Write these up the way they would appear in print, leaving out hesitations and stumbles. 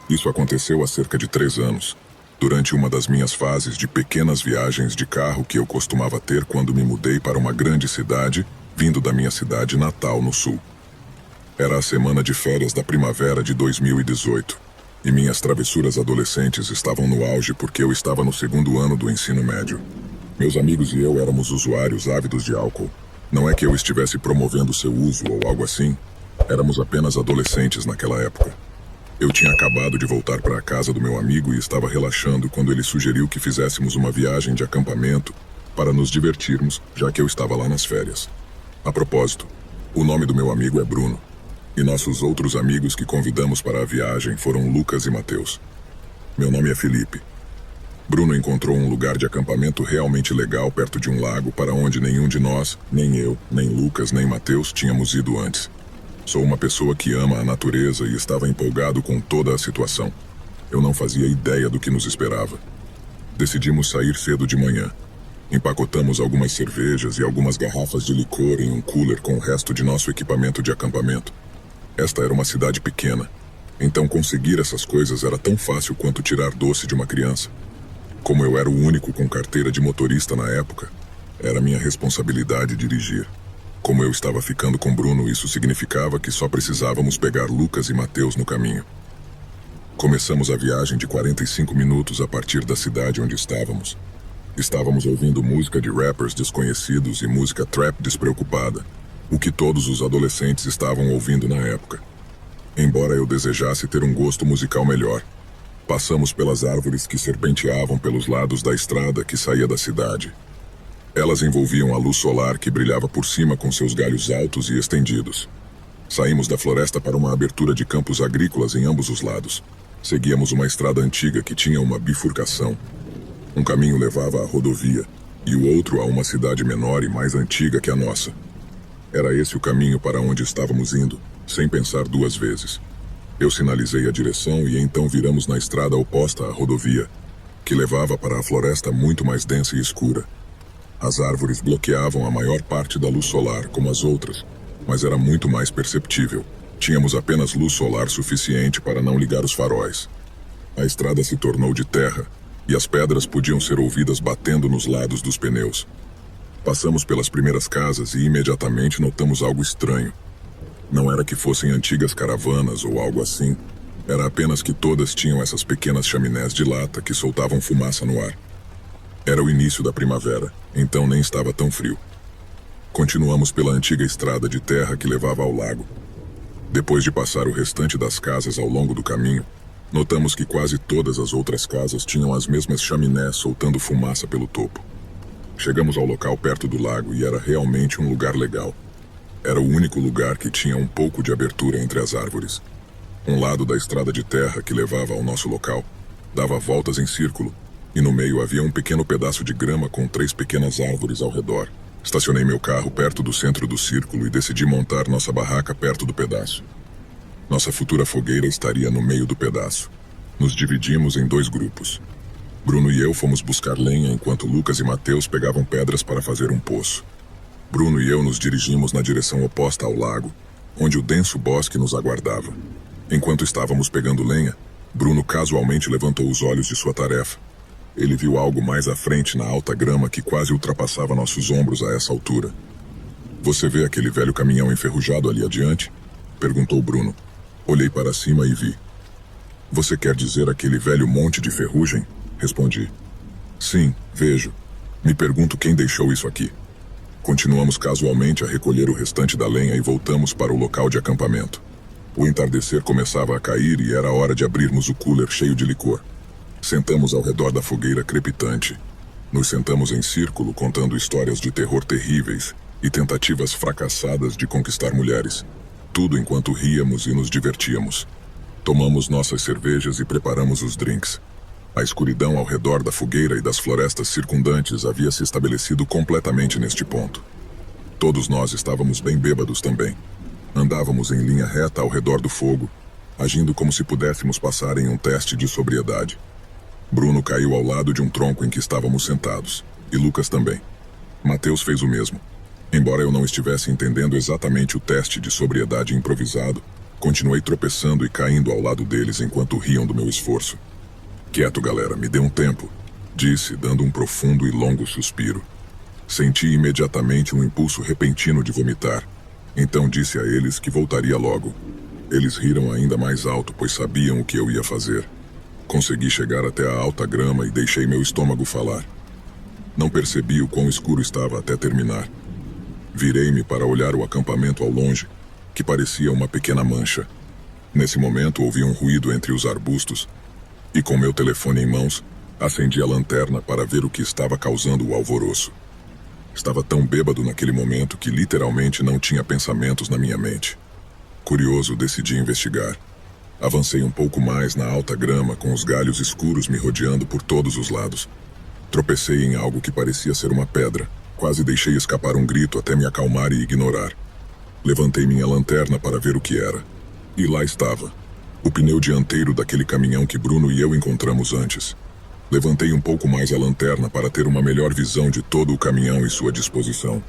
Isso aconteceu há cerca de 3 anos, durante uma das minhas fases de pequenas viagens de carro que eu costumava ter quando me mudei para uma grande cidade, vindo da minha cidade natal no sul. Era a semana de férias da primavera de 2018, e minhas travessuras adolescentes estavam no auge porque eu estava no segundo ano do ensino médio. Meus amigos e eu éramos usuários ávidos de álcool. Não é que eu estivesse promovendo seu uso ou algo assim. Éramos apenas adolescentes naquela época. Eu tinha acabado de voltar para a casa do meu amigo e estava relaxando quando ele sugeriu que fizéssemos uma viagem de acampamento para nos divertirmos, já que eu estava lá nas férias. A propósito, o nome do meu amigo é Bruno, e nossos outros amigos que convidamos para a viagem foram Lucas e Mateus. Meu nome é Felipe. Bruno encontrou um lugar de acampamento realmente legal perto de um lago para onde nenhum de nós, nem eu, nem Lucas, nem Mateus, tínhamos ido antes. Sou uma pessoa que ama a natureza e estava empolgado com toda a situação. Eu não fazia ideia do que nos esperava. Decidimos sair cedo de manhã. Empacotamos algumas cervejas e algumas garrafas de licor em um cooler com o resto de nosso equipamento de acampamento. Esta era uma cidade pequena, então conseguir essas coisas era tão fácil quanto tirar doce de uma criança. Como eu era o único com carteira de motorista na época, era minha responsabilidade dirigir. Como eu estava ficando com Bruno, isso significava que só precisávamos pegar Lucas e Mateus no caminho. Começamos a viagem de 45 minutos a partir da cidade onde estávamos. Estávamos ouvindo música de rappers desconhecidos e música trap despreocupada, o que todos os adolescentes estavam ouvindo na época. Embora eu desejasse ter um gosto musical melhor, passamos pelas árvores que serpenteavam pelos lados da estrada que saía da cidade. Elas envolviam a luz solar que brilhava por cima com seus galhos altos e estendidos. Saímos da floresta para uma abertura de campos agrícolas em ambos os lados. Seguíamos uma estrada antiga que tinha uma bifurcação. Um caminho levava à rodovia, e o outro a uma cidade menor e mais antiga que a nossa. Era esse o caminho para onde estávamos indo, sem pensar duas vezes. Eu sinalizei a direção e então viramos na estrada oposta à rodovia, que levava para a floresta muito mais densa e escura. As árvores bloqueavam a maior parte da luz solar, como as outras, mas era muito mais perceptível. Tínhamos apenas luz solar suficiente para não ligar os faróis. A estrada se tornou de terra, e as pedras podiam ser ouvidas batendo nos lados dos pneus. Passamos pelas primeiras casas e imediatamente notamos algo estranho. Não era que fossem antigas caravanas ou algo assim. Era apenas que todas tinham essas pequenas chaminés de lata que soltavam fumaça no ar. Era o início da primavera, então nem estava tão frio. Continuamos pela antiga estrada de terra que levava ao lago. Depois de passar o restante das casas ao longo do caminho, notamos que quase todas as outras casas tinham as mesmas chaminés soltando fumaça pelo topo. Chegamos ao local perto do lago e era realmente um lugar legal. Era o único lugar que tinha um pouco de abertura entre as árvores. Um lado da estrada de terra que levava ao nosso local dava voltas em círculo, e no meio havia um pequeno pedaço de grama com 3 pequenas árvores ao redor. Estacionei meu carro perto do centro do círculo e decidi montar nossa barraca perto do pedaço. Nossa futura fogueira estaria no meio do pedaço. Nos dividimos em 2 grupos. Bruno e eu fomos buscar lenha enquanto Lucas e Mateus pegavam pedras para fazer um poço. Bruno e eu nos dirigimos na direção oposta ao lago, onde o denso bosque nos aguardava. Enquanto estávamos pegando lenha, Bruno casualmente levantou os olhos de sua tarefa. Ele viu algo mais à frente na alta grama que quase ultrapassava nossos ombros a essa altura. "Você vê aquele velho caminhão enferrujado ali adiante?" perguntou Bruno. Olhei para cima e vi. "Você quer dizer aquele velho monte de ferrugem?" respondi. "Sim, vejo. Me pergunto quem deixou isso aqui." Continuamos casualmente a recolher o restante da lenha e voltamos para o local de acampamento. O entardecer começava a cair e era hora de abrirmos o cooler cheio de licor. Sentamos ao redor da fogueira crepitante. Nos sentamos em círculo contando histórias de terror terríveis e tentativas fracassadas de conquistar mulheres. Tudo enquanto ríamos e nos divertíamos. Tomamos nossas cervejas e preparamos os drinks. A escuridão ao redor da fogueira e das florestas circundantes havia se estabelecido completamente neste ponto. Todos nós estávamos bem bêbados também. Andávamos em linha reta ao redor do fogo, agindo como se pudéssemos passar em um teste de sobriedade. Bruno caiu ao lado de um tronco em que estávamos sentados, e Lucas também. Mateus fez o mesmo. Embora eu não estivesse entendendo exatamente o teste de sobriedade improvisado, Continuei tropeçando e caindo ao lado deles enquanto riam do meu esforço. Quieto, galera, me dê um tempo, disse, dando um profundo e longo suspiro. Senti imediatamente um impulso repentino de vomitar. Então disse a eles que voltaria logo. Eles riram ainda mais alto, pois sabiam o que eu ia fazer. Consegui chegar até a alta grama e deixei meu estômago falar. Não percebi o quão escuro estava até terminar. Virei-me para olhar o acampamento ao longe, que parecia uma pequena mancha. Nesse momento ouvi um ruído entre os arbustos e, com meu telefone em mãos, acendi a lanterna para ver o que estava causando o alvoroço. Estava tão bêbado naquele momento que literalmente não tinha pensamentos na minha mente. Curioso, decidi investigar. Avancei um pouco mais na alta grama, com os galhos escuros me rodeando por todos os lados. Tropecei em algo que parecia ser uma pedra. Quase deixei escapar um grito até me acalmar e ignorar. Levantei minha lanterna para ver o que era. E lá estava. O pneu dianteiro daquele caminhão que Bruno e eu encontramos antes. Levantei um pouco mais a lanterna para ter uma melhor visão de todo o caminhão e sua disposição.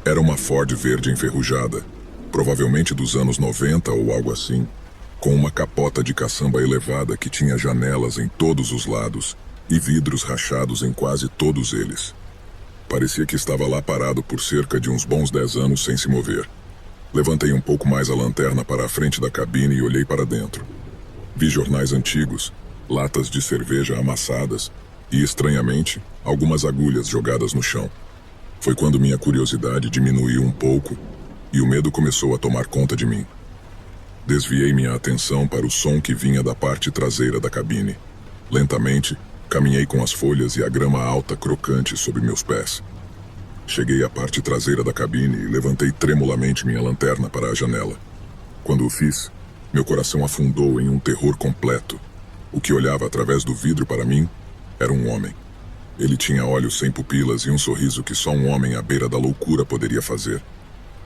Era uma Ford verde enferrujada, provavelmente dos anos 90 ou algo assim, com uma capota de caçamba elevada que tinha janelas em todos os lados e vidros rachados em quase todos eles. Parecia que estava lá parado por cerca de uns bons 10 anos sem se mover. Levantei um pouco mais a lanterna para a frente da cabine e olhei para dentro. Vi jornais antigos, latas de cerveja amassadas e, estranhamente, algumas agulhas jogadas no chão. Foi quando minha curiosidade diminuiu um pouco e o medo começou a tomar conta de mim. Desviei minha atenção para o som que vinha da parte traseira da cabine. Lentamente, caminhei com as folhas e a grama alta crocante sob meus pés. Cheguei à parte traseira da cabine e levantei tremulamente minha lanterna para a janela. Quando o fiz, meu coração afundou em um terror completo. O que olhava através do vidro para mim era um homem. Ele tinha olhos sem pupilas e um sorriso que só um homem à beira da loucura poderia fazer.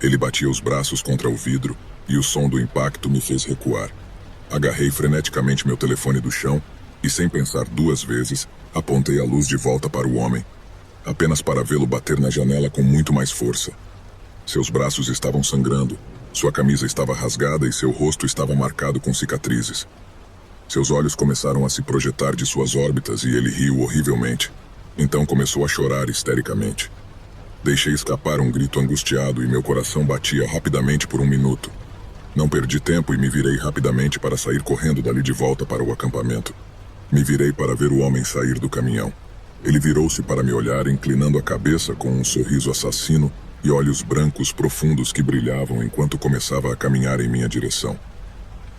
Ele batia os braços contra o vidro e o som do impacto me fez recuar. Agarrei freneticamente meu telefone do chão e, sem pensar duas vezes, apontei a luz de volta para o homem, apenas para vê-lo bater na janela com muito mais força. Seus braços estavam sangrando, sua camisa estava rasgada e seu rosto estava marcado com cicatrizes. Seus olhos começaram a se projetar de suas órbitas e ele riu horrivelmente. Então começou a chorar histericamente. Deixei escapar um grito angustiado e meu coração batia rapidamente por um minuto. Não perdi tempo e me virei rapidamente para sair correndo dali de volta para o acampamento. Me virei para ver o homem sair do caminhão. Ele virou-se para me olhar, inclinando a cabeça com um sorriso assassino e olhos brancos profundos que brilhavam enquanto começava a caminhar em minha direção.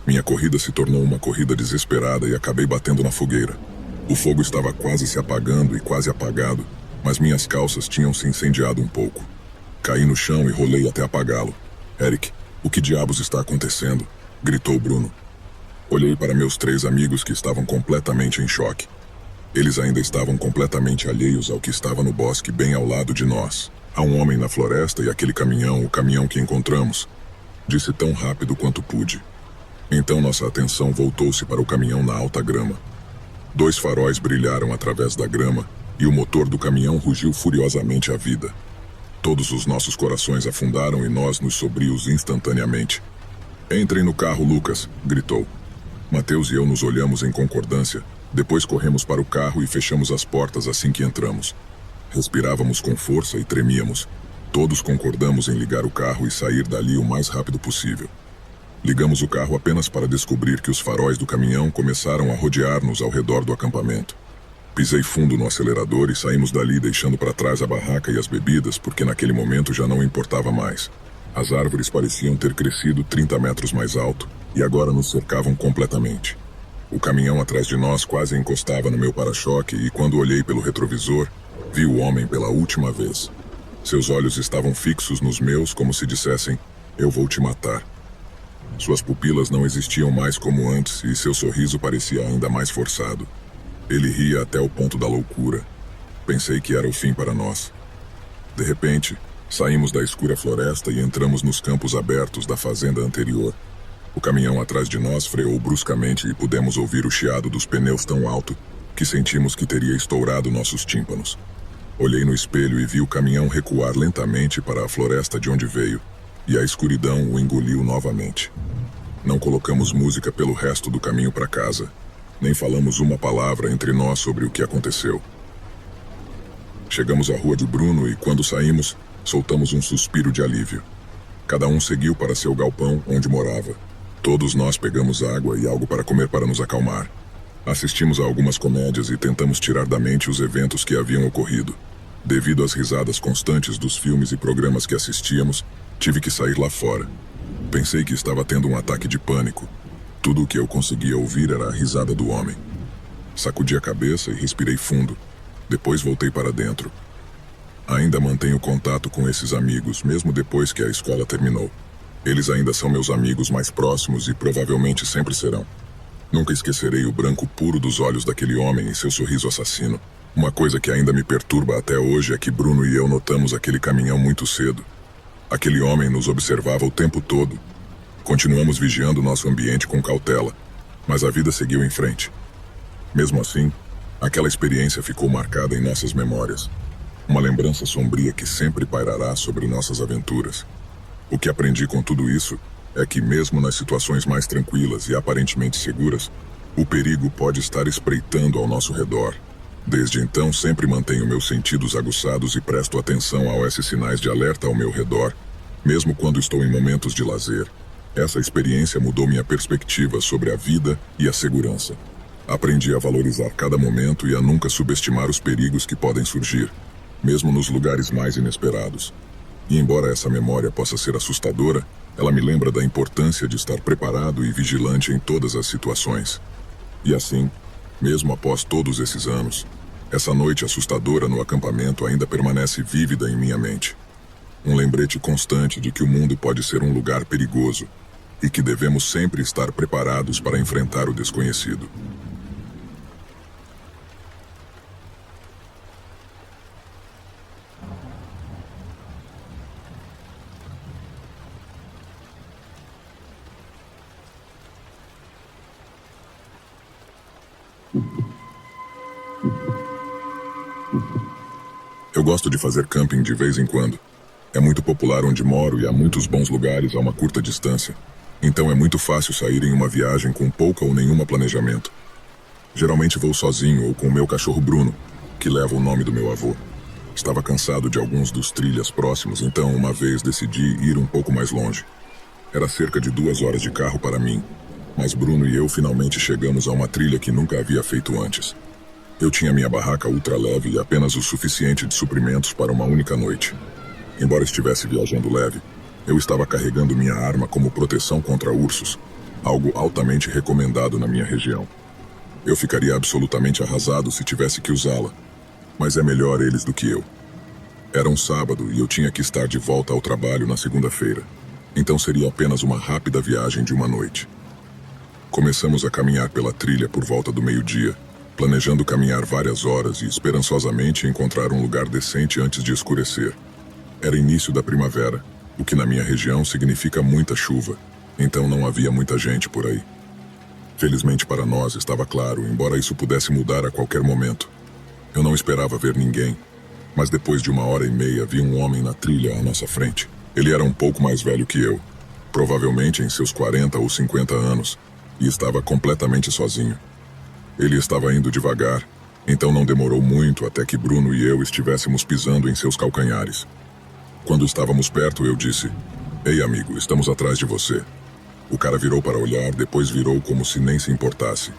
Minha corrida se tornou uma corrida desesperada e acabei batendo na fogueira. O fogo estava quase se apagando e quase apagado, mas minhas calças tinham se incendiado um pouco. Caí no chão e rolei até apagá-lo. Eric, o que diabos está acontecendo? Gritou Bruno. Olhei para meus 3 amigos que estavam completamente em choque. Eles ainda estavam completamente alheios ao que estava no bosque bem ao lado de nós. Há um homem na floresta e aquele caminhão, o caminhão que encontramos. Disse tão rápido quanto pude. Então nossa atenção voltou-se para o caminhão na alta grama. 2 faróis brilharam através da grama e o motor do caminhão rugiu furiosamente à vida. Todos os nossos corações afundaram e nós nos sobrios instantaneamente. Entrem no carro, Lucas, gritou. Mateus e eu nos olhamos em concordância. Depois corremos para o carro e fechamos as portas assim que entramos. Respirávamos com força e tremíamos. Todos concordamos em ligar o carro e sair dali o mais rápido possível. Ligamos o carro apenas para descobrir que os faróis do caminhão começaram a rodear-nos ao redor do acampamento. Pisei fundo no acelerador e saímos dali deixando para trás a barraca e as bebidas, porque naquele momento já não importava mais. As árvores pareciam ter crescido 30 metros mais alto e agora nos cercavam completamente. O caminhão atrás de nós quase encostava no meu para-choque e quando olhei pelo retrovisor, vi o homem pela última vez. Seus olhos estavam fixos nos meus como se dissessem, eu vou te matar. Suas pupilas não existiam mais como antes e seu sorriso parecia ainda mais forçado. Ele ria até o ponto da loucura. Pensei que era o fim para nós. De repente, saímos da escura floresta e entramos nos campos abertos da fazenda anterior. O caminhão atrás de nós freou bruscamente e pudemos ouvir o chiado dos pneus tão alto que sentimos que teria estourado nossos tímpanos. Olhei no espelho e vi o caminhão recuar lentamente para a floresta de onde veio, e a escuridão o engoliu novamente. Não colocamos música pelo resto do caminho para casa. Nem falamos uma palavra entre nós sobre o que aconteceu. Chegamos à rua de Bruno e, quando saímos, soltamos um suspiro de alívio. Cada um seguiu para seu galpão, onde morava. Todos nós pegamos água e algo para comer para nos acalmar. Assistimos a algumas comédias e tentamos tirar da mente os eventos que haviam ocorrido. Devido às risadas constantes dos filmes e programas que assistíamos, tive que sair lá fora. Pensei que estava tendo um ataque de pânico. Tudo o que eu conseguia ouvir era a risada do homem. Sacudi a cabeça e respirei fundo. Depois voltei para dentro. Ainda mantenho contato com esses amigos, mesmo depois que a escola terminou. Eles ainda são meus amigos mais próximos e provavelmente sempre serão. Nunca esquecerei o branco puro dos olhos daquele homem e seu sorriso assassino. Uma coisa que ainda me perturba até hoje é que Bruno e eu notamos aquele caminhão muito cedo. Aquele homem nos observava o tempo todo. Continuamos vigiando nosso ambiente com cautela, mas a vida seguiu em frente. Mesmo assim, aquela experiência ficou marcada em nossas memórias. Uma lembrança sombria que sempre pairará sobre nossas aventuras. O que aprendi com tudo isso é que, mesmo nas situações mais tranquilas e aparentemente seguras, o perigo pode estar espreitando ao nosso redor. Desde então, sempre mantenho meus sentidos aguçados e presto atenção a esses sinais de alerta ao meu redor, mesmo quando estou em momentos de lazer. Essa experiência mudou minha perspectiva sobre a vida e a segurança. Aprendi a valorizar cada momento e a nunca subestimar os perigos que podem surgir, mesmo nos lugares mais inesperados. E embora essa memória possa ser assustadora, ela me lembra da importância de estar preparado e vigilante em todas as situações. E assim, mesmo após todos esses anos, essa noite assustadora no acampamento ainda permanece vívida em minha mente. Um lembrete constante de que o mundo pode ser um lugar perigoso e que devemos sempre estar preparados para enfrentar o desconhecido. Eu gosto de fazer camping de vez em quando. É muito popular onde moro e há muitos bons lugares a uma curta distância. Então é muito fácil sair em uma viagem com pouca ou nenhuma planejamento. Geralmente vou sozinho ou com o meu cachorro Bruno, que leva o nome do meu avô. Estava cansado de alguns dos trilhas próximos, então uma vez decidi ir um pouco mais longe. Era cerca de 2 horas de carro para mim, mas Bruno e eu finalmente chegamos a uma trilha que nunca havia feito antes. Eu tinha minha barraca ultra leve e apenas o suficiente de suprimentos para uma única noite. Embora estivesse viajando leve, eu estava carregando minha arma como proteção contra ursos, algo altamente recomendado na minha região. Eu ficaria absolutamente arrasado se tivesse que usá-la, mas é melhor eles do que eu. Era um sábado e eu tinha que estar de volta ao trabalho na segunda-feira, então seria apenas uma rápida viagem de uma noite. Começamos a caminhar pela trilha por volta do meio-dia, planejando caminhar várias horas e esperançosamente encontrar um lugar decente antes de escurecer. Era início da primavera, o que na minha região significa muita chuva, então não havia muita gente por aí. Felizmente para nós estava claro, embora isso pudesse mudar a qualquer momento. Eu não esperava ver ninguém, mas depois de 1h30 vi um homem na trilha à nossa frente. Ele era um pouco mais velho que eu, provavelmente em seus 40 ou 50 anos, e estava completamente sozinho. Ele estava indo devagar, então não demorou muito até que Bruno e eu estivéssemos pisando em seus calcanhares. Quando estávamos perto, eu disse: "Ei, amigo, estamos atrás de você." O cara virou para olhar, depois virou como se nem se importasse.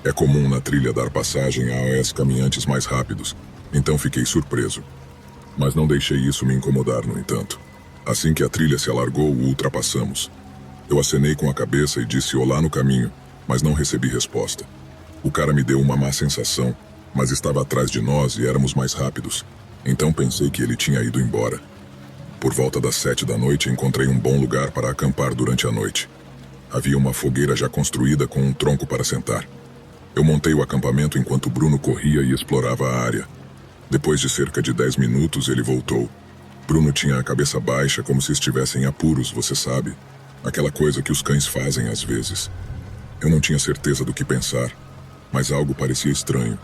É comum na trilha dar passagem a caminhantes mais rápidos, então fiquei surpreso. Mas não deixei isso me incomodar, no entanto. Assim que a trilha se alargou, o ultrapassamos. Eu acenei com a cabeça e disse olá no caminho, mas não recebi resposta. O cara me deu uma má sensação, mas estava atrás de nós e éramos mais rápidos. Então pensei que ele tinha ido embora. Por volta das 7 da noite, encontrei um bom lugar para acampar durante a noite. Havia uma fogueira já construída com um tronco para sentar. Eu montei o acampamento enquanto Bruno corria e explorava a área. Depois de cerca de 10 minutos, ele voltou. Bruno tinha a cabeça baixa, como se estivesse em apuros, você sabe. Aquela coisa que os cães fazem às vezes. Eu não tinha certeza do que pensar, mas algo parecia estranho.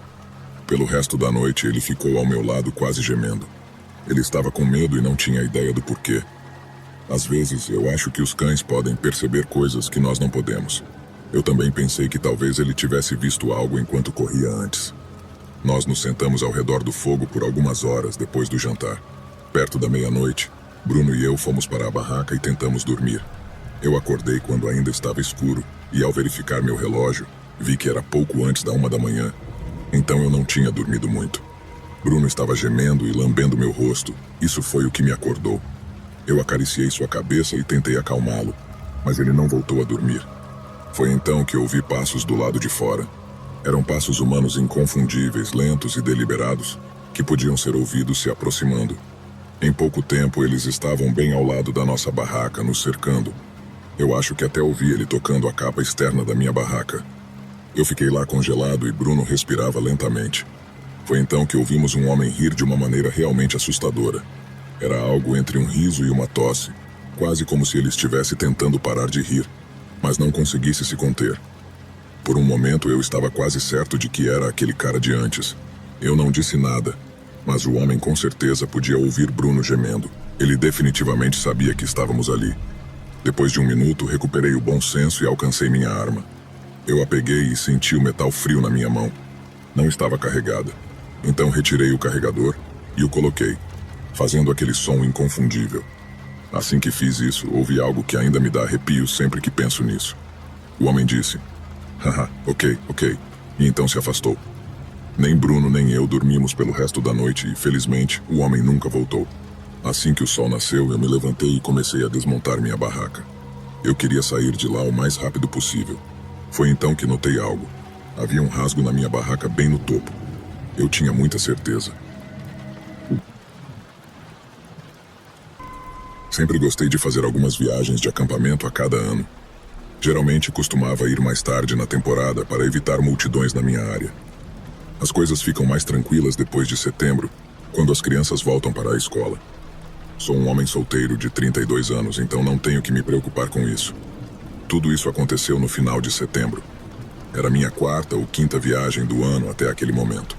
Pelo resto da noite, ele ficou ao meu lado quase gemendo. Ele estava com medo e não tinha ideia do porquê. Às vezes, eu acho que os cães podem perceber coisas que nós não podemos. Eu também pensei que talvez ele tivesse visto algo enquanto corria antes. Nós nos sentamos ao redor do fogo por algumas horas depois do jantar. Perto da meia-noite, Bruno e eu fomos para a barraca e tentamos dormir. Eu acordei quando ainda estava escuro e, ao verificar meu relógio, vi que era pouco antes da 1 da manhã. Então eu não tinha dormido muito. Bruno estava gemendo e lambendo meu rosto. Isso foi o que me acordou. Eu acariciei sua cabeça e tentei acalmá-lo, mas ele não voltou a dormir. Foi então que ouvi passos do lado de fora. Eram passos humanos inconfundíveis, lentos e deliberados, que podiam ser ouvidos se aproximando. Em pouco tempo, eles estavam bem ao lado da nossa barraca, nos cercando. Eu acho que até ouvi ele tocando a capa externa da minha barraca. Eu fiquei lá congelado e Bruno respirava lentamente. Foi então que ouvimos um homem rir de uma maneira realmente assustadora. Era algo entre um riso e uma tosse, quase como se ele estivesse tentando parar de rir, mas não conseguisse se conter. Por um momento eu estava quase certo de que era aquele cara de antes. Eu não disse nada, mas o homem com certeza podia ouvir Bruno gemendo. Ele definitivamente sabia que estávamos ali. Depois de 1 minuto, recuperei o bom senso e alcancei minha arma. Eu a peguei e senti o metal frio na minha mão. Não estava carregada. Então retirei o carregador e o coloquei, fazendo aquele som inconfundível. Assim que fiz isso, ouvi algo que ainda me dá arrepios sempre que penso nisso. O homem disse: "Haha, ok. E então se afastou. Nem Bruno nem eu dormimos pelo resto da noite e, felizmente, o homem nunca voltou. Assim que o sol nasceu, eu me levantei e comecei a desmontar minha barraca. Eu queria sair de lá o mais rápido possível. Foi então que notei algo. Havia um rasgo na minha barraca bem no topo. Eu tinha muita certeza. Sempre gostei de fazer algumas viagens de acampamento a cada ano. Geralmente costumava ir mais tarde na temporada para evitar multidões na minha área. As coisas ficam mais tranquilas depois de setembro, quando as crianças voltam para a escola. Sou um homem solteiro de 32 anos, então não tenho que me preocupar com isso. Tudo isso aconteceu no final de setembro. Era minha 4ª ou 5ª viagem do ano até aquele momento.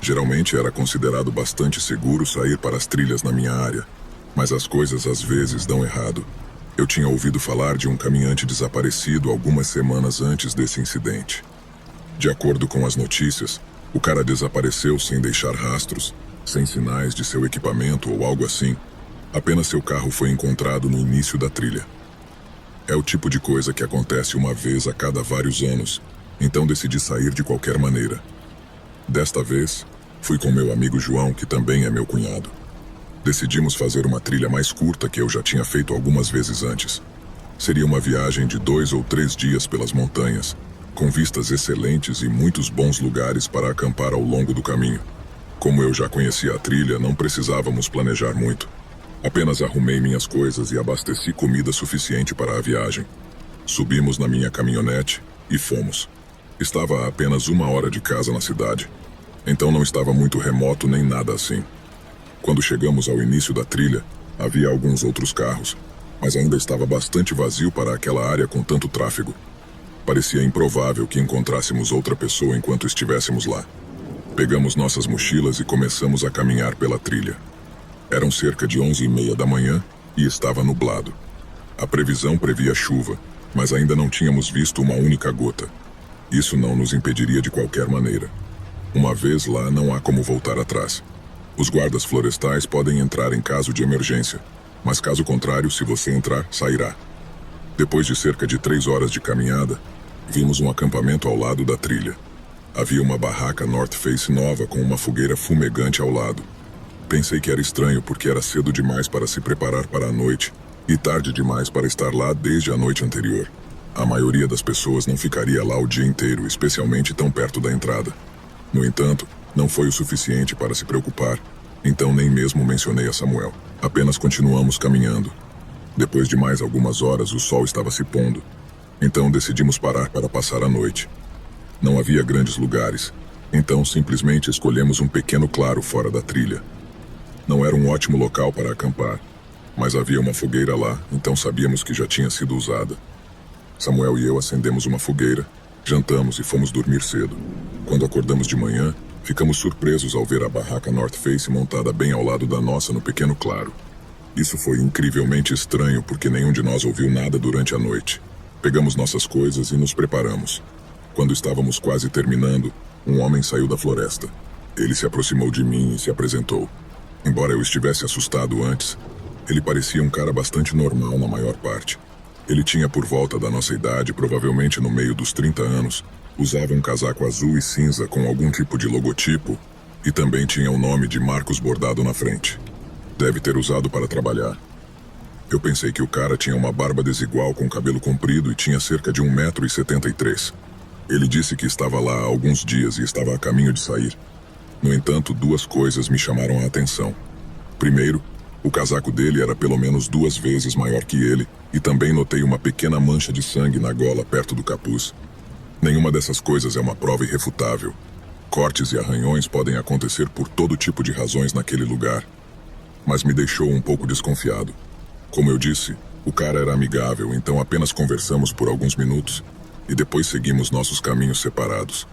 Geralmente era considerado bastante seguro sair para as trilhas na minha área, mas as coisas às vezes dão errado. Eu tinha ouvido falar de um caminhante desaparecido algumas semanas antes desse incidente. De acordo com as notícias, o cara desapareceu sem deixar rastros, sem sinais de seu equipamento ou algo assim. Apenas seu carro foi encontrado no início da trilha. É o tipo de coisa que acontece uma vez a cada vários anos, então decidi sair de qualquer maneira. Desta vez, fui com meu amigo João, que também é meu cunhado. Decidimos fazer uma trilha mais curta que eu já tinha feito algumas vezes antes. Seria uma viagem de 2 ou 3 dias pelas montanhas, com vistas excelentes e muitos bons lugares para acampar ao longo do caminho. Como eu já conhecia a trilha, não precisávamos planejar muito. Apenas arrumei minhas coisas e abasteci comida suficiente para a viagem. Subimos na minha caminhonete e fomos. Estava a apenas 1 hora de casa na cidade, então não estava muito remoto nem nada assim. Quando chegamos ao início da trilha, havia alguns outros carros, mas ainda estava bastante vazio para aquela área com tanto tráfego. Parecia improvável que encontrássemos outra pessoa enquanto estivéssemos lá. Pegamos nossas mochilas e começamos a caminhar pela trilha. Eram cerca de 11h30 da manhã e estava nublado. A previsão previa chuva, mas ainda não tínhamos visto uma única gota. Isso não nos impediria de qualquer maneira. Uma vez lá, não há como voltar atrás. Os guardas florestais podem entrar em caso de emergência, mas caso contrário, se você entrar, sairá. Depois de cerca de 3 horas de caminhada, vimos um acampamento ao lado da trilha. Havia uma barraca North Face nova com uma fogueira fumegante ao lado. Pensei que era estranho porque era cedo demais para se preparar para a noite e tarde demais para estar lá desde a noite anterior. A maioria das pessoas não ficaria lá o dia inteiro, especialmente tão perto da entrada. No entanto, não foi o suficiente para se preocupar, então nem mesmo mencionei a Samuel. Apenas continuamos caminhando. Depois de mais algumas horas, o sol estava se pondo. Então decidimos parar para passar a noite. Não havia grandes lugares, então simplesmente escolhemos um pequeno claro fora da trilha. Não era um ótimo local para acampar, mas havia uma fogueira lá, então sabíamos que já tinha sido usada. Samuel e eu acendemos uma fogueira, jantamos e fomos dormir cedo. Quando acordamos de manhã, ficamos surpresos ao ver a barraca North Face montada bem ao lado da nossa no pequeno claro. Isso foi incrivelmente estranho porque nenhum de nós ouviu nada durante a noite. Pegamos nossas coisas e nos preparamos. Quando estávamos quase terminando, um homem saiu da floresta. Ele se aproximou de mim e se apresentou. Embora eu estivesse assustado antes, ele parecia um cara bastante normal na maior parte. Ele tinha por volta da nossa idade, provavelmente no meio dos 30 anos, usava um casaco azul e cinza com algum tipo de logotipo e também tinha o nome de Marcos bordado na frente. Deve ter usado para trabalhar. Eu pensei que o cara tinha uma barba desigual com cabelo comprido e tinha cerca de 1,73 m. Ele disse que estava lá há alguns dias e estava a caminho de sair. No entanto, duas coisas me chamaram a atenção. Primeiro, o casaco dele era pelo menos 2 vezes maior que ele e também notei uma pequena mancha de sangue na gola perto do capuz. Nenhuma dessas coisas é uma prova irrefutável. Cortes e arranhões podem acontecer por todo tipo de razões naquele lugar. Mas me deixou um pouco desconfiado. Como eu disse, o cara era amigável, então apenas conversamos por alguns minutos e depois seguimos nossos caminhos separados.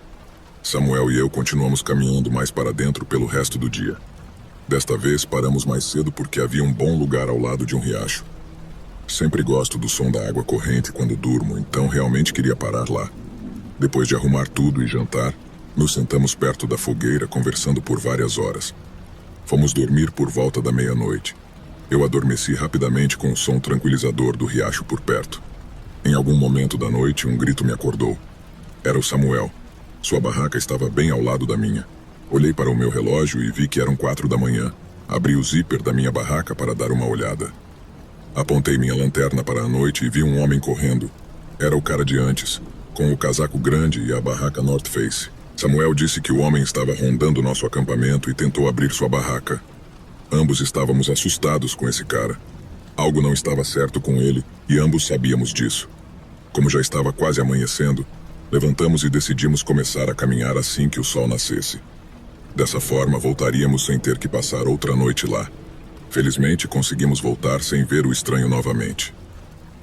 Samuel e eu continuamos caminhando mais para dentro pelo resto do dia. Desta vez paramos mais cedo porque havia um bom lugar ao lado de um riacho. Sempre gosto do som da água corrente quando durmo, então realmente queria parar lá. Depois de arrumar tudo e jantar, nos sentamos perto da fogueira conversando por várias horas. Fomos dormir por volta da meia-noite. Eu adormeci rapidamente com o som tranquilizador do riacho por perto. Em algum momento da noite, um grito me acordou. Era o Samuel. Sua barraca estava bem ao lado da minha. Olhei para o meu relógio e vi que eram 4 da manhã. Abri o zíper da minha barraca para dar uma olhada. Apontei minha lanterna para a noite e vi um homem correndo. Era o cara de antes, com o casaco grande e a barraca North Face. Samuel disse que o homem estava rondando nosso acampamento e tentou abrir sua barraca. Ambos estávamos assustados com esse cara. Algo não estava certo com ele e ambos sabíamos disso. Como já estava quase amanhecendo, levantamos e decidimos começar a caminhar assim que o sol nascesse. Dessa forma, voltaríamos sem ter que passar outra noite lá. Felizmente, conseguimos voltar sem ver o estranho novamente.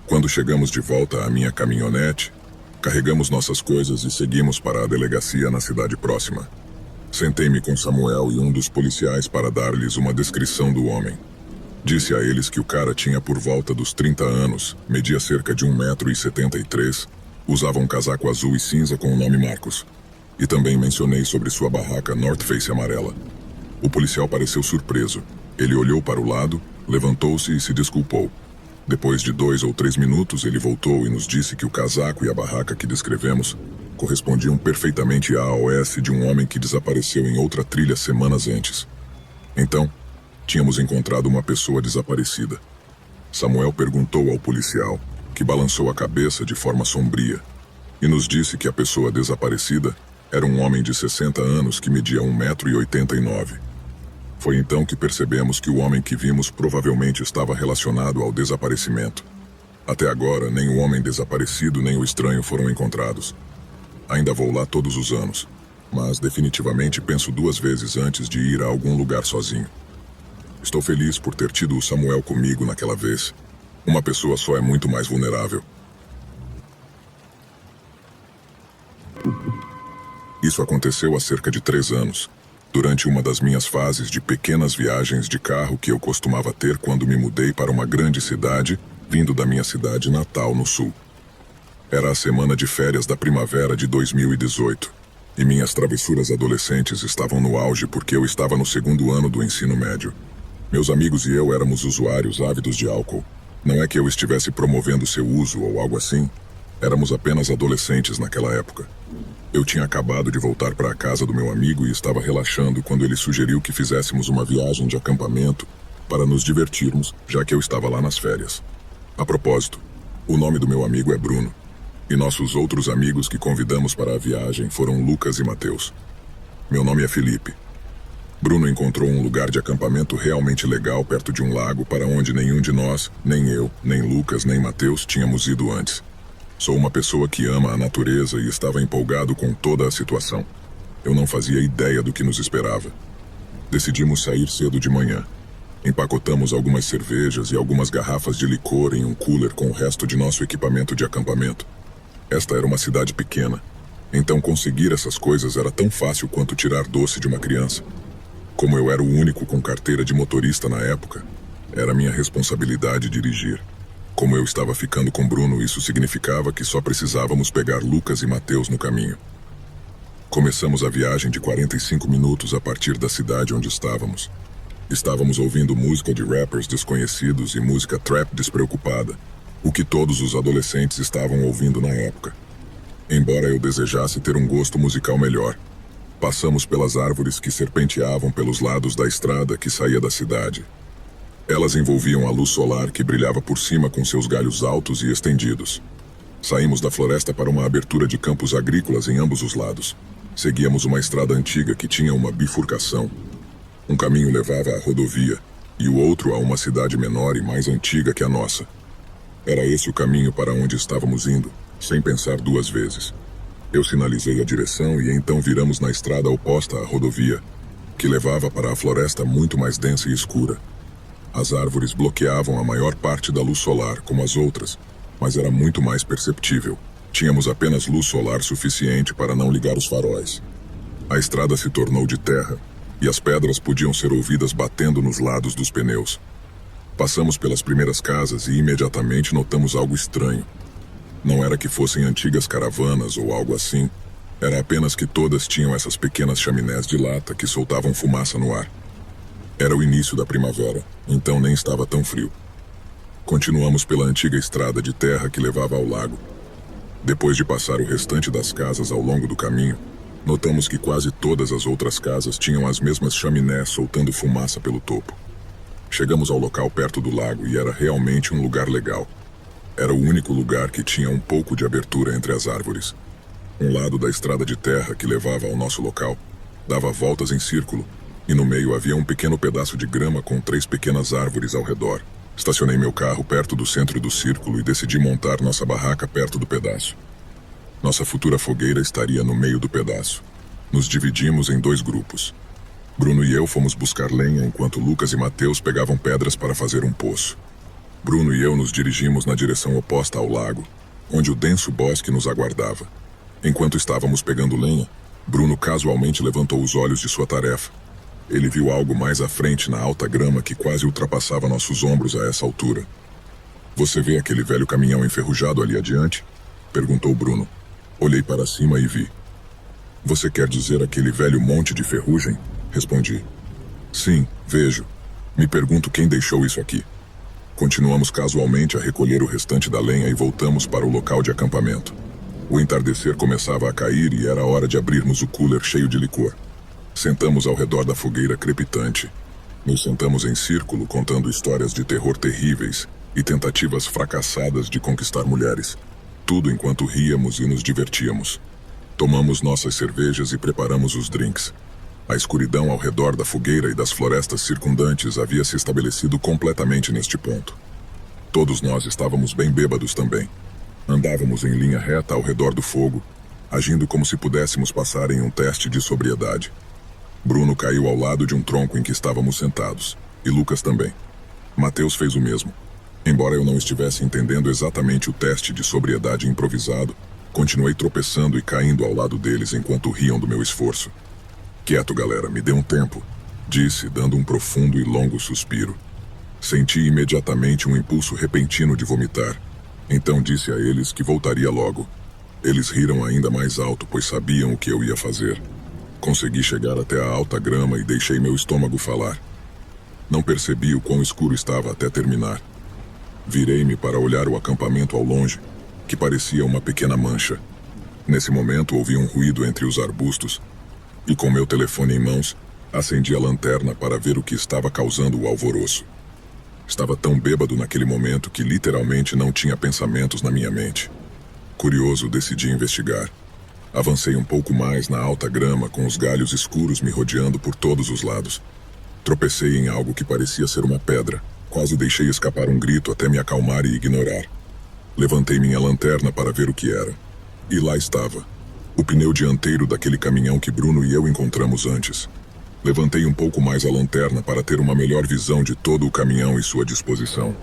Quando chegamos de volta à minha caminhonete, carregamos nossas coisas e seguimos para a delegacia na cidade próxima. Sentei-me com Samuel e um dos policiais para dar-lhes uma descrição do homem. Disse a eles que o cara tinha por volta dos 30 anos, media cerca de 1,73 m, usava um casaco azul e cinza com o nome Marcos. E também mencionei sobre sua barraca North Face amarela. O policial pareceu surpreso. Ele olhou para o lado, levantou-se e se desculpou. Depois de 2 ou 3 minutos, ele voltou e nos disse que o casaco e a barraca que descrevemos correspondiam perfeitamente à AOS de um homem que desapareceu em outra trilha semanas antes. Então, tínhamos encontrado uma pessoa desaparecida. Samuel perguntou ao policial, que balançou a cabeça de forma sombria, e nos disse que a pessoa desaparecida era um homem de 60 anos que media 1,89 m. Foi então que percebemos que o homem que vimos provavelmente estava relacionado ao desaparecimento. Até agora, nem o homem desaparecido nem o estranho foram encontrados. Ainda vou lá todos os anos, mas definitivamente penso 2 vezes antes de ir a algum lugar sozinho. Estou feliz por ter tido o Samuel comigo naquela vez. Uma pessoa só é muito mais vulnerável. Isso aconteceu há cerca de 3 anos, durante uma das minhas fases de pequenas viagens de carro que eu costumava ter quando me mudei para uma grande cidade, vindo da minha cidade natal no sul. Era a semana de férias da primavera de 2018, e minhas travessuras adolescentes estavam no auge porque eu estava no 2º ano do ensino médio. Meus amigos e eu éramos usuários ávidos de álcool. Não é que eu estivesse promovendo seu uso ou algo assim. Éramos apenas adolescentes naquela época. Eu tinha acabado de voltar para a casa do meu amigo e estava relaxando quando ele sugeriu que fizéssemos uma viagem de acampamento para nos divertirmos, já que eu estava lá nas férias. A propósito, o nome do meu amigo é Bruno, e nossos outros amigos que convidamos para a viagem foram Lucas e Mateus. Meu nome é Felipe. Bruno encontrou um lugar de acampamento realmente legal perto de um lago para onde nenhum de nós, nem eu, nem Lucas, nem Mateus, tínhamos ido antes. Sou uma pessoa que ama a natureza e estava empolgado com toda a situação. Eu não fazia ideia do que nos esperava. Decidimos sair cedo de manhã. Empacotamos algumas cervejas e algumas garrafas de licor em um cooler com o resto de nosso equipamento de acampamento. Esta era uma cidade pequena, então conseguir essas coisas era tão fácil quanto tirar doce de uma criança. Como eu era o único com carteira de motorista na época, Era minha responsabilidade dirigir. Como eu estava ficando com Bruno, isso significava que só precisávamos pegar Lucas e Mateus no caminho. Começamos a viagem de 45 minutos a partir da cidade onde estávamos. Estávamos ouvindo música de rappers desconhecidos e música trap despreocupada, o que todos os adolescentes estavam ouvindo na época. Embora eu desejasse ter um gosto musical melhor, passamos pelas árvores que serpenteavam pelos lados da estrada que saía da cidade. Elas envolviam a luz solar que brilhava por cima com seus galhos altos e estendidos. Saímos da floresta para uma abertura de campos agrícolas em ambos os lados. Seguíamos uma estrada antiga que tinha uma bifurcação. Um caminho levava à rodovia e o outro a uma cidade menor e mais antiga que a nossa. Era esse o caminho para onde estávamos indo, sem pensar duas vezes. Eu sinalizei a direção e então viramos na estrada oposta à rodovia, que levava para a floresta muito mais densa e escura. As árvores bloqueavam a maior parte da luz solar, como as outras, mas era muito mais perceptível. Tínhamos apenas luz solar suficiente para não ligar os faróis. A estrada se tornou de terra, e as pedras podiam ser ouvidas batendo nos lados dos pneus. Passamos pelas primeiras casas e imediatamente notamos algo estranho. Não era que fossem antigas caravanas ou algo assim, era apenas que todas tinham essas pequenas chaminés de lata que soltavam fumaça no ar. Era o início da primavera, então nem estava tão frio. Continuamos pela antiga estrada de terra que levava ao lago. Depois de passar o restante das casas ao longo do caminho, notamos que quase todas as outras casas tinham as mesmas chaminés soltando fumaça pelo topo. Chegamos ao local perto do lago e era realmente um lugar legal. Era o único lugar que tinha um pouco de abertura entre as árvores. Um lado da estrada de terra que levava ao nosso local dava voltas em círculo, e no meio havia um pequeno pedaço de grama com 3 pequenas árvores ao redor. Estacionei meu carro perto do centro do círculo e decidi montar nossa barraca perto do pedaço. Nossa futura fogueira estaria no meio do pedaço. Nos dividimos em 2 grupos. Bruno e eu fomos buscar lenha enquanto Lucas e Mateus pegavam pedras para fazer um poço. Bruno e eu nos dirigimos na direção oposta ao lago, onde o denso bosque nos aguardava. Enquanto estávamos pegando lenha, Bruno casualmente levantou os olhos de sua tarefa. Ele viu algo mais à frente na alta grama que quase ultrapassava nossos ombros a essa altura. "Você vê aquele velho caminhão enferrujado ali adiante?" perguntou Bruno. Olhei para cima e vi. "Você quer dizer aquele velho monte de ferrugem?" respondi. "Sim, vejo. Me pergunto quem deixou isso aqui." Continuamos casualmente a recolher o restante da lenha e voltamos para o local de acampamento. O entardecer começava a cair e era hora de abrirmos o cooler cheio de licor. Sentamos ao redor da fogueira crepitante. Nos sentamos em círculo contando histórias de terror terríveis e tentativas fracassadas de conquistar mulheres. Tudo enquanto ríamos e nos divertíamos. Tomamos nossas cervejas e preparamos os drinks. A escuridão ao redor da fogueira e das florestas circundantes havia se estabelecido completamente neste ponto. Todos nós estávamos bem bêbados também. Andávamos em linha reta ao redor do fogo, agindo como se pudéssemos passar em um teste de sobriedade. Bruno caiu ao lado de um tronco em que estávamos sentados, e Lucas também. Mateus fez o mesmo. Embora eu não estivesse entendendo exatamente o teste de sobriedade improvisado, continuei tropeçando e caindo ao lado deles enquanto riam do meu esforço. "Quieto, galera, me dê um tempo", disse, dando um profundo e longo suspiro. Senti imediatamente um impulso repentino de vomitar. Então disse a eles que voltaria logo. Eles riram ainda mais alto, pois sabiam o que eu ia fazer. Consegui chegar até a alta grama e deixei meu estômago falar. Não percebi o quão escuro estava até terminar. Virei-me para olhar o acampamento ao longe, que parecia uma pequena mancha. Nesse momento ouvi um ruído entre os arbustos, e com meu telefone em mãos, acendi a lanterna para ver o que estava causando o alvoroço. Estava tão bêbado naquele momento que literalmente não tinha pensamentos na minha mente. Curioso, decidi investigar. Avancei um pouco mais na alta grama, com os galhos escuros me rodeando por todos os lados. Tropecei em algo que parecia ser uma pedra. Quase deixei escapar um grito até me acalmar e ignorar. Levantei minha lanterna para ver o que era. E lá estava. O pneu dianteiro daquele caminhão que Bruno e eu encontramos antes. Levantei um pouco mais a lanterna para ter uma melhor visão de todo o caminhão e sua disposição.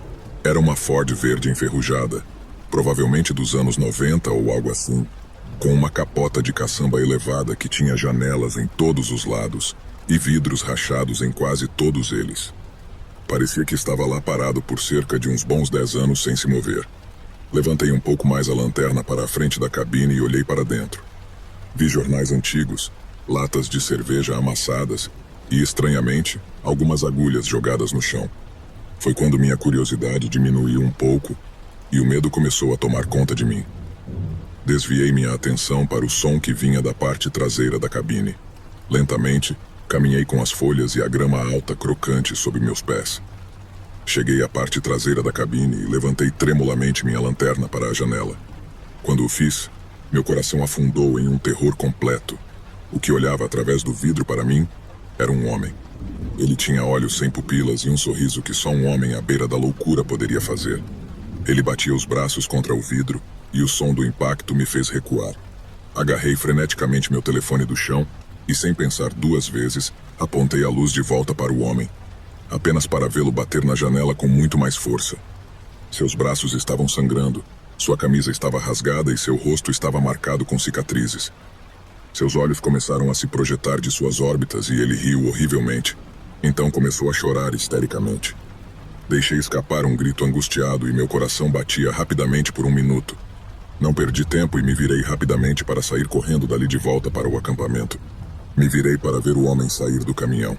Era uma Ford verde enferrujada, provavelmente dos anos 90 ou algo assim, com uma capota de caçamba elevada que tinha janelas em todos os lados e vidros rachados em quase todos eles. Parecia que estava lá parado por cerca de uns bons 10 anos sem se mover. Levantei um pouco mais a lanterna para a frente da cabine e olhei para dentro. Vi jornais antigos, latas de cerveja amassadas e, estranhamente, algumas agulhas jogadas no chão. Foi quando minha curiosidade diminuiu um pouco e o medo começou a tomar conta de mim. Desviei minha atenção para o som que vinha da parte traseira da cabine. Lentamente, caminhei com as folhas e a grama alta crocante sob meus pés. Cheguei à parte traseira da cabine e levantei tremulamente minha lanterna para a janela. Quando o fiz, meu coração afundou em um terror completo. O que olhava através do vidro para mim era um homem. Ele tinha olhos sem pupilas e um sorriso que só um homem à beira da loucura poderia fazer. Ele batia os braços contra o vidro e o som do impacto me fez recuar. Agarrei freneticamente meu telefone do chão e, sem pensar duas vezes, apontei a luz de volta para o homem, apenas para vê-lo bater na janela com muito mais força. Seus braços estavam sangrando, sua camisa estava rasgada e seu rosto estava marcado com cicatrizes. Seus olhos começaram a se projetar de suas órbitas e ele riu horrivelmente. Então começou a chorar histericamente. Deixei escapar um grito angustiado e meu coração batia rapidamente por um minuto. Não perdi tempo e me virei rapidamente para sair correndo dali de volta para o acampamento. Me virei para ver o homem sair do caminhão.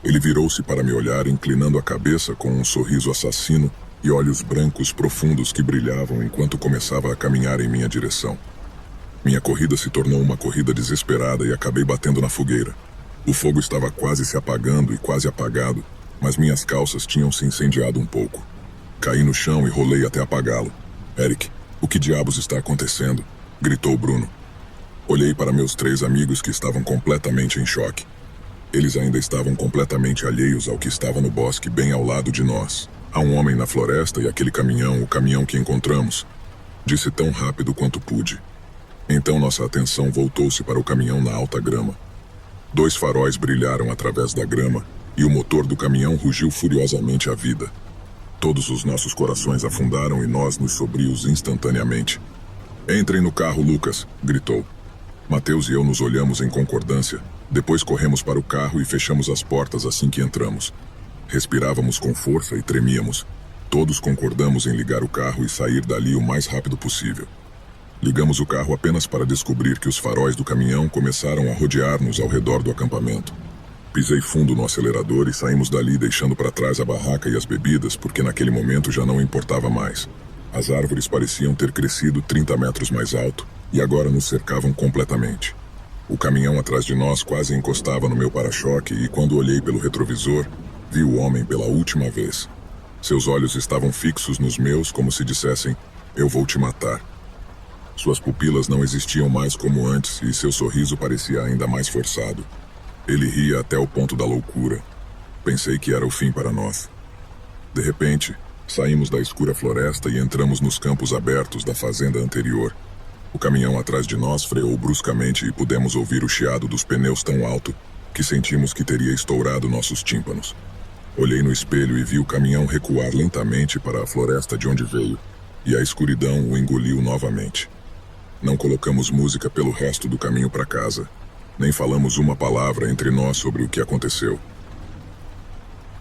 Ele virou-se para me olhar, inclinando a cabeça com um sorriso assassino e olhos brancos profundos que brilhavam enquanto começava a caminhar em minha direção. Minha corrida se tornou uma corrida desesperada e acabei batendo na fogueira. O fogo estava quase se apagando e quase apagado, mas minhas calças tinham se incendiado um pouco. Caí no chão e rolei até apagá-lo. Eric, o que diabos está acontecendo? Gritou Bruno. Olhei para meus 3 amigos que estavam completamente em choque. Eles ainda estavam completamente alheios ao que estava no bosque bem ao lado de nós. Há um homem na floresta e aquele caminhão, o caminhão que encontramos. Disse tão rápido quanto pude. Então nossa atenção voltou-se para o caminhão na alta grama. 2 faróis brilharam através da grama e o motor do caminhão rugiu furiosamente à vida. Todos os nossos corações afundaram e nós nos sobrios instantaneamente. Entrem no carro, Lucas, gritou. Mateus e eu nos olhamos em concordância. Depois corremos para o carro e fechamos as portas assim que entramos. Respirávamos com força e tremíamos. Todos concordamos em ligar o carro e sair dali o mais rápido possível. Ligamos o carro apenas para descobrir que os faróis do caminhão começaram a rodear-nos ao redor do acampamento. Pisei fundo no acelerador e saímos dali deixando para trás a barraca e as bebidas, porque naquele momento já não importava mais. As árvores pareciam ter crescido 30 metros mais alto e agora nos cercavam completamente. O caminhão atrás de nós quase encostava no meu para-choque e quando olhei pelo retrovisor, vi o homem pela última vez. Seus olhos estavam fixos nos meus como se dissessem, eu vou te matar. Suas pupilas não existiam mais como antes e seu sorriso parecia ainda mais forçado. Ele ria até o ponto da loucura. Pensei que era o fim para nós. De repente, saímos da escura floresta e entramos nos campos abertos da fazenda anterior. O caminhão atrás de nós freou bruscamente e pudemos ouvir o chiado dos pneus tão alto que sentimos que teria estourado nossos tímpanos. Olhei no espelho e vi o caminhão recuar lentamente para a floresta de onde veio, e a escuridão o engoliu novamente. Não colocamos música pelo resto do caminho para casa. Nem falamos uma palavra entre nós sobre o que aconteceu.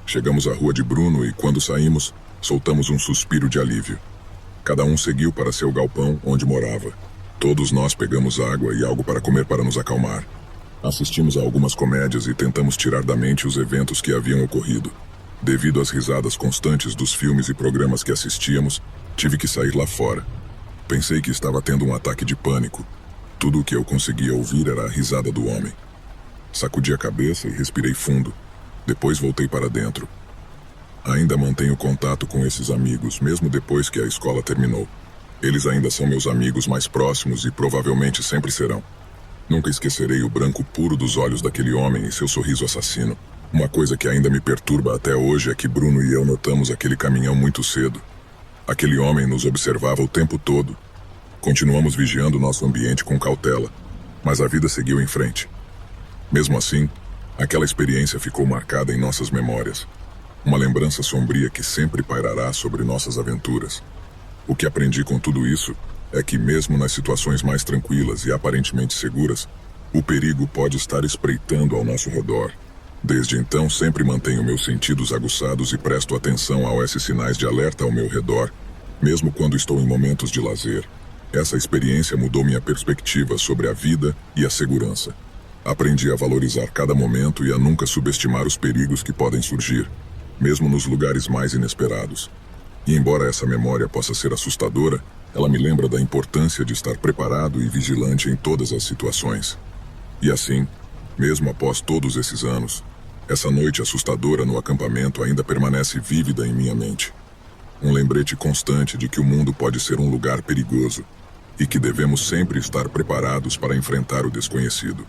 Chegamos à rua de Bruno e, quando saímos, soltamos um suspiro de alívio. Cada um seguiu para seu galpão, onde morava. Todos nós pegamos água e algo para comer para nos acalmar. Assistimos a algumas comédias e tentamos tirar da mente os eventos que haviam ocorrido. Devido às risadas constantes dos filmes e programas que assistíamos, tive que sair lá fora. Pensei que estava tendo um ataque de pânico. Tudo o que eu conseguia ouvir era a risada do homem. Sacudi a cabeça e respirei fundo. Depois voltei para dentro. Ainda mantenho contato com esses amigos, mesmo depois que a escola terminou. Eles ainda são meus amigos mais próximos e provavelmente sempre serão. Nunca esquecerei o branco puro dos olhos daquele homem e seu sorriso assassino. Uma coisa que ainda me perturba até hoje é que Bruno e eu notamos aquele caminhão muito cedo. Aquele homem nos observava o tempo todo. Continuamos vigiando nosso ambiente com cautela, mas a vida seguiu em frente. Mesmo assim, aquela experiência ficou marcada em nossas memórias. Uma lembrança sombria que sempre pairará sobre nossas aventuras. O que aprendi com tudo isso é que mesmo nas situações mais tranquilas e aparentemente seguras, o perigo pode estar espreitando ao nosso redor. Desde então, sempre mantenho meus sentidos aguçados e presto atenção a esses sinais de alerta ao meu redor, mesmo quando estou em momentos de lazer. Essa experiência mudou minha perspectiva sobre a vida e a segurança. Aprendi a valorizar cada momento e a nunca subestimar os perigos que podem surgir, mesmo nos lugares mais inesperados. E embora essa memória possa ser assustadora, ela me lembra da importância de estar preparado e vigilante em todas as situações. E assim, mesmo após todos esses anos, essa noite assustadora no acampamento ainda permanece vívida em minha mente. Um lembrete constante de que o mundo pode ser um lugar perigoso e que devemos sempre estar preparados para enfrentar o desconhecido.